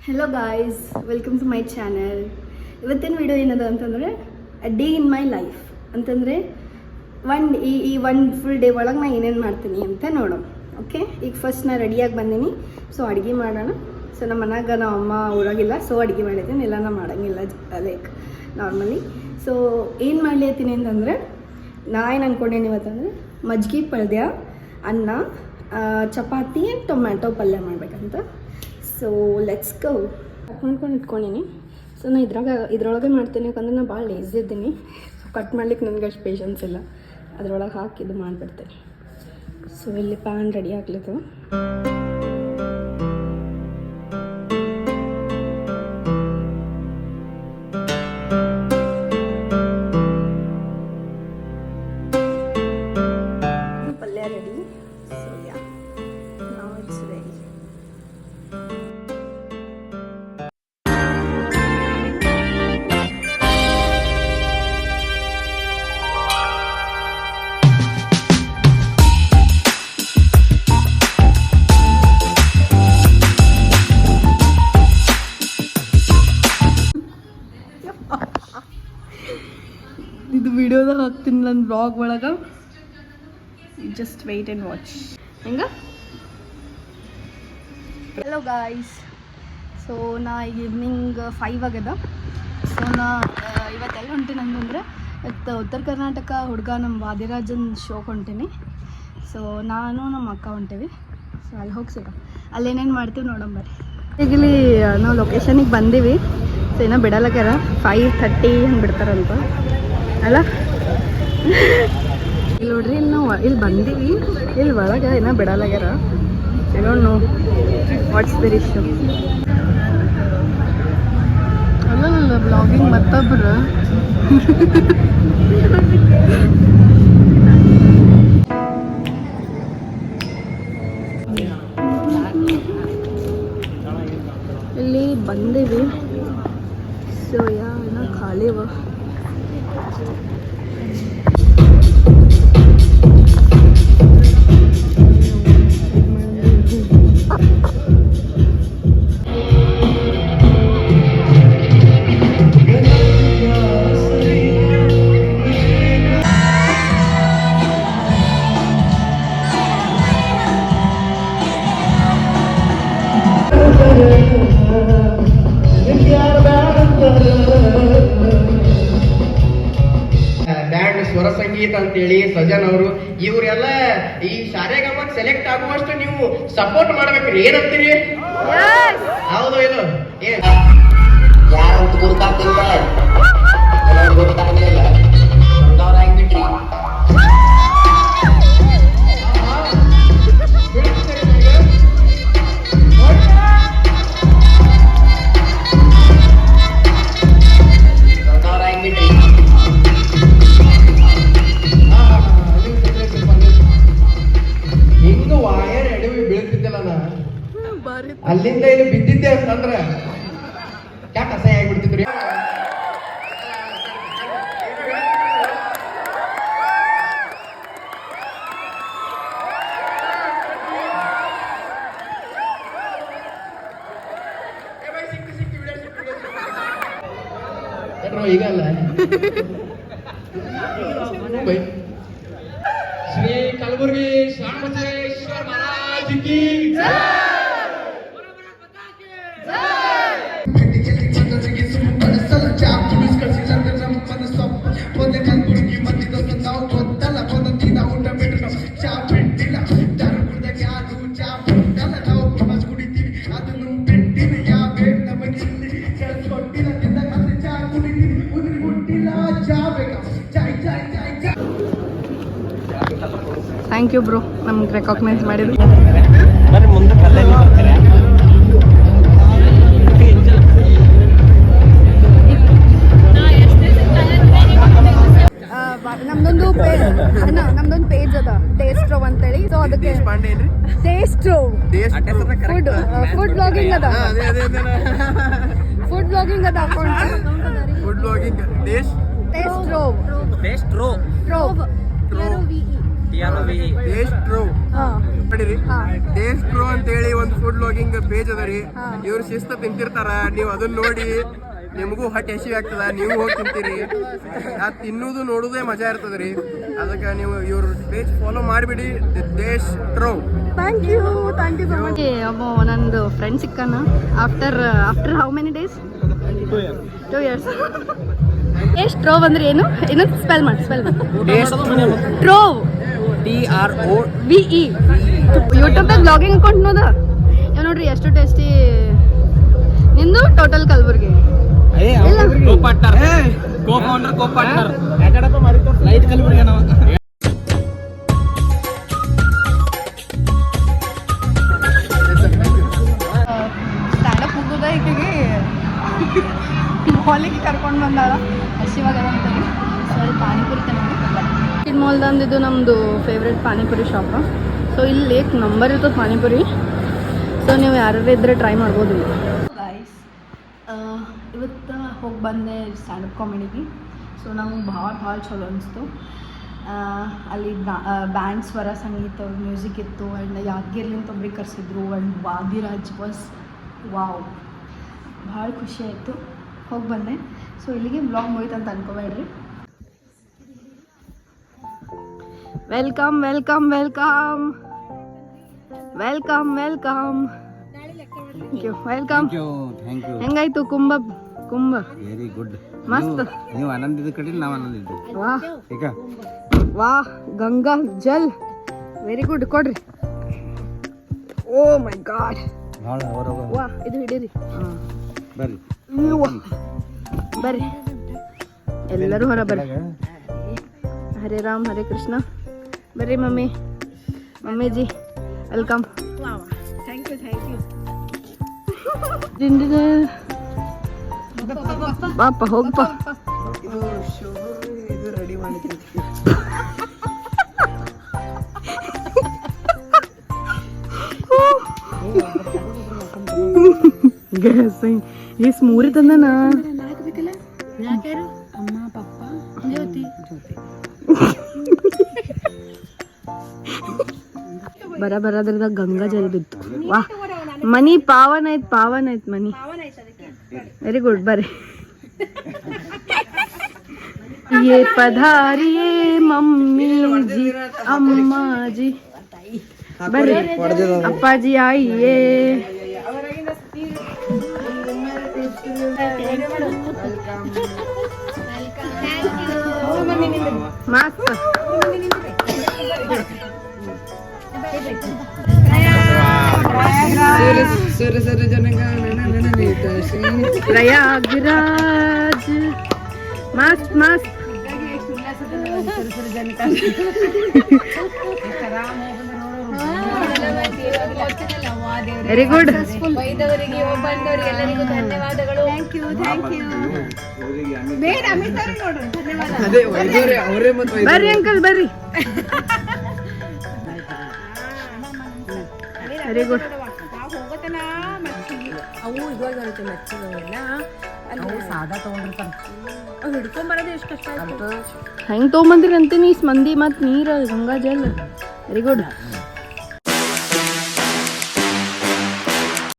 Hello guys, welcome to my channel. ಇವತ್ತಿನ video ಏನದ ಅಂತಂದರೆ a day in my life ಅಂತಂದರೆ ಈ ಒನ್ ಫುಲ್ ಡೇ ಒಳಗೆ ನಾನು ಏನೇನು ಮಾಡ್ತೀನಿ ಅಂತ ನೋಡೋಣ. ಓಕೆ, ಈಗ ಫಸ್ಟ್ ನಾನು ರೆಡಿಯಾಗಿ ಬಂದೀನಿ. ಸೊ ಅಡುಗೆ ಮಾಡೋಣ. ಸೊ ನಮ್ಮ ಮನ್ಯಾಗ ನಮ್ಮ ಅಮ್ಮ ಊರಾಗಿಲ್ಲ, ಸೊ ಅಡುಗೆ ಮಾಡಿದ್ದೀನಿ. ಎಲ್ಲ ನಾನು ಮಾಡೋಂಗಿಲ್ಲ ಲೈಕ್ ನಾರ್ಮಲಿ. ಸೊ ಏನು ಮಾಡ್ಲಿತ್ತೀನಿ ಅಂತಂದರೆ ನಾ ಏನು ಅಂದ್ಕೊಂಡೇನಿ ಇವತ್ತಂದರೆ ಮಜ್ಜಿಗೆ ಪಲ್ಯ, ಅನ್ನ, ಚಪಾತಿ ಆ್ಯಂಡ್ ಟೊಮ್ಯಾಟೊ ಪಲ್ಯ ಮಾಡಬೇಕಂತ. So let's go. ಕಟ್ ಮಾಡ್ಕೊಂಡು ಇಟ್ಕೊಂಡೀನಿ. ಸೊ ನಾನು ಇದ್ರೊಳಗೆ ಮಾಡ್ತೀನಿ, ಯಾಕಂದ್ರೆ ನಾನು ಭಾಳ ಲೇಜಿ ಇದ್ದೀನಿ. ಸೊ ಕಟ್ ಮಾಡ್ಲಿಕ್ಕೆ ನನಗೆ ಅಷ್ಟು ಪೇಷನ್ಸ್ ಇಲ್ಲ. ಅದ್ರೊಳಗೆ ಹಾಕಿ ಇದು ಮಾಡಿಬಿಡ್ತೀನಿ. ಸೊ ಇಲ್ಲಿ ಪ್ಯಾನ್ ರೆಡಿ ಆಗ್ಲಿತ್ತು. ಪಲ್ಯ ready. So ya, now it's ready. ಇದು ವಿಡಿಯೋದಾಗ ಹಾಕ್ತೀನಿ ನನ್ನ ಬ್ಲಾಗ್ ಒಳಗೆ. Just wait and watch. ಹೆಂಗ? Hello guys. ಸೊ ನಾ ಈವ್ನಿಂಗ್ 5 ಆಗ್ಯದ. ಸೊ ನಾ ಇವತ್ತೆಲ್ಲ ಹೊಂಟೀನಿ ಅಂತಂದರೆ ಇವತ್ತು ಉತ್ತರ ಕರ್ನಾಟಕ ಹುಡುಗ ನಮ್ಮ ವಾದಿರಾಜನ್ ಶೋಗೆ ಹೊಂಟೀನಿ. ಸೊ ನಾನು ನಮ್ಮ ಅಕ್ಕ ಹೊಂಟೀವಿ. ಸೊ ಅಲ್ಲಿ ಹೋಗಿ ಸಿಗ ಅಲ್ಲೇನೇನು ಮಾಡ್ತೀವಿ ನೋಡಂಬರಿ. ಈಗ ಇಲ್ಲಿ ನಾವು ಲೊಕೇಶನಿಗೆ ಬಂದೀವಿ. ಸೊ ಏನೋ ಬಿಡಲ್ಲಕ್ಯಾರ 5:30 ಹಂಗೆ ಬಿಡ್ತಾರಂತ ಅಲ್ಲ. ಇಲ್ಲಿ ನೋಡ್ರಿ, ಇಲ್ಲಿ ನಾವು ಇಲ್ಲಿ ಬಂದೀವಿ. ಇಲ್ಲಿ ಒಳಗೆ ಏನೋ ಬಿಡಲ್ಲಾಗ್ಯಾರ. I don't know what's the issue. ಅಲ್ಲ ಬ್ಲಾಗಿಂಗ್ ಮತ್ತೊಬ್ಬರು. ಇಲ್ಲಿ ಬಂದೀವಿ. ಸೊ ಏನೋ ಖಾಲಿವ. ಬ್ಯಾಂಡ್ ಸ್ವರ ಸಂಗೀತ ಅಂತೇಳಿ ಸಜನ್ ಅವರು ಇವರೆಲ್ಲ ಈ ಶಾರೆಗಮಕ್ ಸೆಲೆಕ್ಟ್ ಆಗುವಷ್ಟು ನೀವು ಸಪೋರ್ಟ್ ಮಾಡ್ಬೇಕ್ರಿ. ಏನಂತೀರಿ? ಹೌದು ಇದು ಯಾರಂತ ಗುರ್ತಾಗ್ತಿಲ್ಲ, ಗುರ್ತಾಗ್ಲಿಲ್ಲ ಆಗ್ಬಿಟ್ರಿ. ಹಿಂಗ ವಾಯರ್ ಎಡವಿ ಬೀಳ್ತಿದ್ದಿಲ್ಲ ನಾ, ಅಲ್ಲಿಂದ ಇಲ್ಲಿ ಬಿದ್ದಿದ್ದೆ ಅಂತಂದ್ರ ಯಾಕೆ ಅಸಹ್ಯ ಆಗ್ಬಿಡ್ತಿದ್ರಿ. ಈಗ ಅಲ್ಲ ಶ್ರೀ ಕಲಬುರ್ಗಿ ಶ್ರೀ ಮಹಾರಾಜ್ ಕಿ ಥ್ಯಾಂಕ್ ಯು ಬ್ರೋ, ನಮ್ಗೆ ರೆಕಾಗ್ನೈಸ್ ಮಾಡಿದ್ರು. ನಮ್ದೊಂದು ಪೇಜ್ ಅದ ಟೇಸ್ಟ್ರೋ ಅಂತೇಳಿ. ಸೊ ಅದಕ್ಕೆ ಟೇಸ್ಟ್ರೋ ಫುಡ್ ಬ್ಲಾಗಿಂಗ್ ಅದ. ಫುಡ್ ಬ್ಲಾಗಿಂಗ್ ಅದ ಅಕೌಂಟ್. ಫುಡ್ ಬ್ಲಾಗಿಂಗ್ ಟೇಸ್ಟ್ರೋ ಟೇಸ್ಟ್ರೋ ಟ್ರೋ TROVE ಹಾಂ ನೋಡಿರಿ ಟೇಸ್ಟ್ ಪ್ರೋ ಅಂತೇಳಿ ಒಂದು ಫುಡ್ ಬ್ಲಾಗಿಂಗ್ ಪೇಜ್ ಅದ ರೀ. ಇವ್ರು ಶಿಸ್ತ ತಿಂತಿರ್ತಾರ, ನೀವು ಅದನ್ನ ನೋಡಿ ನಿಮಗೂ ಹೊಟ್ಟೆ ಹಸಿವೆ ಆಗ್ತದ, ನೀವು ಹೋಗಿ ತಿಂತೀರಿ. ಅದು ತಿನ್ನೋದು ನೋಡೋದೇ ಮಜಾ ಇರ್ತದ ರೀ. ಅದಕ್ಕೆ ನೀವು ಇವ್ರ ಪೇಜ್ ಫಾಲೋ ಮಾಡಿಬಿಡಿ, ದೇಶ್ ಟ್ರೋ. Thank you so much. ಒಬ್ಬ ನಂದು ಫ್ರೆಂಡ್ ಸಿಕ್ಕಾನ after how many days? 2 years. Taste trove ಅಂದ್ರೆ ಏನು? ಇನ್ನೊಂದು ಸ್ಪೆಲ್ ಮಾಡಿ ಟ್ರೋವ್. TROVE. ಯೂಟ್ಯೂಬ್ದಾಗ ಬ್ಲಾಗಿಂಗ್ ಅಕೌಂಟ್ ನೋದ ಇವ್ ನೋಡ್ರಿ ಎಷ್ಟು ಟೇಸ್ಟಿ. ನಿಂದು ಟೋಟಲ್ ಕಲಬುರ್ಗಿ ಸ್ಟ್ಯಾಂಡಪ್ ಮುಗಿದ ಈಕೆಗೆ ಮಾಲಿಗೆ ಕರ್ಕೊಂಡು ಬಂದಾಳ. ಹಸಿವಾಗದ ಅಂತೇಳಿ ಸ್ವಲ್ಪ ಪಾನಿಪುರಿ ತಿನ್ನೋದು. ಮಾಲ್ದಂದು ಇದು ನಮ್ಮದು ಫೇವ್ರೆಟ್ ಪಾನಿಪುರಿ ಶಾಪ. ಸೊ ಇಲ್ಲಿ ನಂಬರ್ ಇರ್ತದೆ ಪಾನಿಪುರಿ. ಸೊ ನೀವು ಯಾರು ಇದ್ದರೆ ಟ್ರೈ ಮಾಡ್ಬೋದು. ಗೈಸ್, ಇವತ್ತು ಹೋಗಿ ಬಂದೆ ಸ್ಟ್ಯಾಂಡಪ್ ಕಾಮಿಡಿಗೆ. ಸೊ ನಂಗೆ ಭಾಳ ಚಲೋ ಅನಿಸ್ತು. ಅಲ್ಲಿ ಬ್ಯಾಂಡ್ ಸ್ವರ ಸಂಗೀತ ಮ್ಯೂಸಿಕ್ ಇತ್ತು. ಆ್ಯಂಡ್ ಯಾದಗಿರ್ಲಿಂತ ಒಬ್ರಿಗೆ ಕರೆಸಿದ್ರು. ಆ್ಯಂಡ್ ವಾದಿರಾಜ್ ವಾಸ್ ವಾವ್, ಭಾಳ ಖುಷಿ ಆಯಿತು. ಹೋಗಿ ಬಂದೆ. ಸೊ ಇಲ್ಲಿಗೆ ಬ್ಲಾಗ್ ಮುಗಿತು ಅಂತ ಅನ್ಕೋಬೇಡ್ರಿ. Welcome welcome welcome welcome welcome. Thank you. Welcome. ಹೆಂಗಾಯ್ತು ಕುಂಭ? Very good. ಮಸ್ತ್. ನೀವು ಆನಂದಿದ ಕಡೆ ನಾವು ಆನಂದಿದ್ವಿ. ವಾಹ್ ಈಗ ವಾಹ್, ಗಂಗಾ ಜಲ್ ವೆರಿ ಗುಡ್. ಕೊಡ್ರಿ. ಓ ಮೈ ಗಾಡ್, ಭಾಳ ಹೊರಗೆ ವಾಹ್. ಇದು ಹಿಡೀರಿ. ಬರ್ರಿ ಬರ್ರಿ ಎಲ್ಲರೂ ಹೊರ ಬರ್ರಿ. ಹರೇ ರಾಮ್ ಹರೇ ಕೃಷ್ಣ. ಬರ್ರಿ mummy ji welcome. Thank you. ಬಾಪ ಹೋಗಪ್ಪ. ರೆಡಿ ಮಾಡಿದ್ವಿ. ಇಸ್ ಮೂರಿ ತಂದನ. ಬರದ್ರದಾಗ ಗಂಗಾ ಜಲ ಬಿತ್ತು. ವಾಹ್, ಮನಿ ಪಾವನ ಆಯ್ತು ಮನಿ. Very good. ಬರ್ರಿ. ये पधारिए मम्मी जी अम्मा जी. ಬರ್ರಿ ಅಪ್ಪಾಜಿ ಆಯಿಯೇ. ಮಸ್ತ್. ಪ್ರಯಾಗರಾಜ್ ಮಸ್ತ್ ಮಸ್ತ್. Very good. ಧನ್ಯವಾದಗಳು. ಬರ್ರಿ ಅಂಕಲ್ ಬರ್ರಿ. Very good. ಅವು ಇವಾಗ ಬರುತ್ತೆ ಮಚ್ಚಿಗೆಲ್ಲ ಅಲ್ಲಿ ಸಾದಾ ತೊಗೊಂಡಿರ್ತಾರೆ. ಅವು ಹಿಡ್ಕೊಂಬರೋದು ಎಷ್ಟು ಕಷ್ಟ ಆಯ್ತು. ಹೆಂಗೆ ತೊಗೊಂಬಂದ್ರಿ ಅಂತೀನಿ ಮಂದಿ ಮತ್ತು ನೀರು ಗಂಗಾ ಜಲ್. Very good.